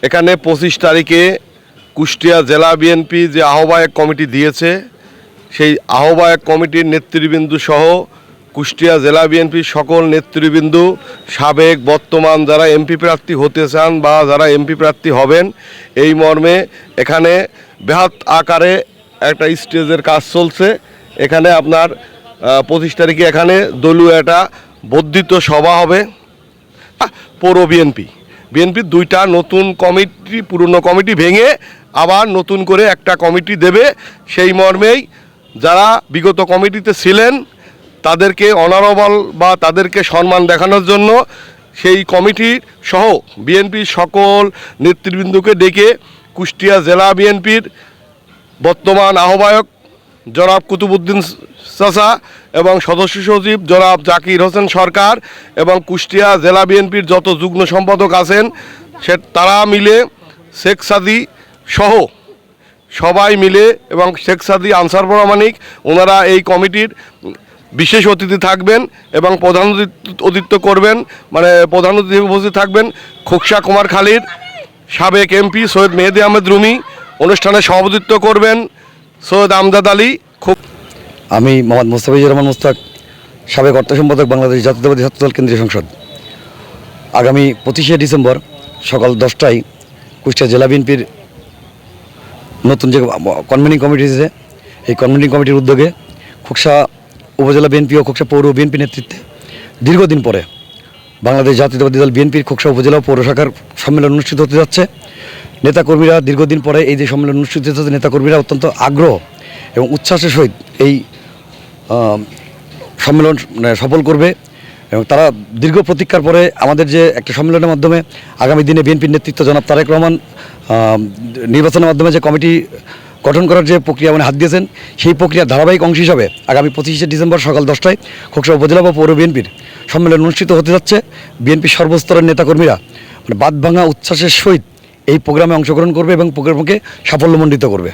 এখানে 25 তারিখে কুষ্টিয়া জেলা বিএনপি যে আহ্বায়ক কমিটি দিয়েছে, সেই আহ্বায়ক কমিটির নেতৃবৃন্দ সহ কুষ্টিয়া জেলা বিএনপির সকল নেতৃবৃন্দ, সাবেক বর্তমান যারা এমপি প্রার্থী হতে চান বা যারা এমপি প্রার্থী হবেন, এই মর্মে এখানে বৃহৎ আকারে একটা স্টেজের কাজ চলছে। এখানে আপনার 25 তারিখে এখানে দলীয় একটা বর্ধিত সভা হবে। পৌর বিএনপির দুইটা নতুন কমিটি, পুরনো কমিটি ভেঙে আবার নতুন করে একটা কমিটি দেবে। সেই মর্মেই যারা বিগত কমিটিতে ছিলেন তাদেরকে অনারেবল বা তাদেরকে সম্মান দেখানোর জন্য সেই কমিটির সহ বিএনপির সকল নেতৃবৃন্দকে ডেকে কুষ্টিয়া জেলা বিএনপির বর্তমান আহ্বায়ক জনাব কুতুবুদ্দিন চাচা এবং সদস্য সচিব জনাব জাকির হোসেন সরকার এবং কুষ্টিয়া জেলা বিএনপির যত যুগ্ম সম্পাদক আছেন তারা মিলে শেখ সাদি সহ সবাই মিলে এবং শেখ সাদি আনসার প্রামাণিক ওনারা এই কমিটির বিশেষ অতিথি থাকবেন এবং প্রধান অতিথিত্ব করবেন, মানে প্রধান অতিথি উপস্থিত থাকবেন খোকসা কুমারখালীর সাবেক এমপি সৈয়দ মেহেদি আহমেদ রুমি। অনুষ্ঠানে সভাপতিত্ব করবেন সৈয়দ আমজাদ আলী। আমি মোহাম্মদ মোস্তাফিজুর রহমান মোস্তাক, সাবেক অর্থ সম্পাদক, বাংলাদেশ জাতীয়তাবাদী ছাত্রদল কেন্দ্রীয় সংসদ। আগামী 25শে ডিসেম্বর সকাল 10টায় কুষ্টিয়া জেলা বিএনপির নতুন যে কনভেনিং কমিটি আছে, এই কনভেনিং কমিটির উদ্যোগে খোকসা উপজেলা বিএনপি ও খোকসা পৌর বিএনপি নেতৃত্বে দীর্ঘদিন পরে বাংলাদেশ জাতীয়তাবাদী দল বিএনপির খোকসা উপজেলা পৌর শাখার সম্মেলন অনুষ্ঠিত হতে যাচ্ছে। নেতাকর্মীরা দীর্ঘদিন পরে এই যে সম্মেলন অনুষ্ঠিত হচ্ছে, নেতাকর্মীরা অত্যন্ত আগ্রহ এবং উচ্ছ্বাসের সহিত এই সম্মেলন সফল করবে এবং তারা দীর্ঘ প্রতীক্ষার পরে আমাদের যে একটা সম্মেলনের মাধ্যমে আগামী দিনে বিএনপির নেতৃত্ব জনাব তারেক রহমান নির্বাচনের মাধ্যমে যে কমিটি গঠন করার যে প্রক্রিয়া হাত দিয়েছেন, সেই প্রক্রিয়ার ধারাবাহিক অংশ হিসাবে আগামী 25শে ডিসেম্বর সকাল 10টায় খোকসা উপজেলা বা পৌর বিএনপির সম্মেলন অনুষ্ঠিত হতে যাচ্ছে। বিএনপির সর্বস্তরের নেতাকর্মীরা বাঁধভাঙা উচ্ছ্বাসের সহিত এই প্রোগ্রামে অংশগ্রহণ করবে এবং প্রোগ্রামকে সাফল্যমণ্ডিত করবে।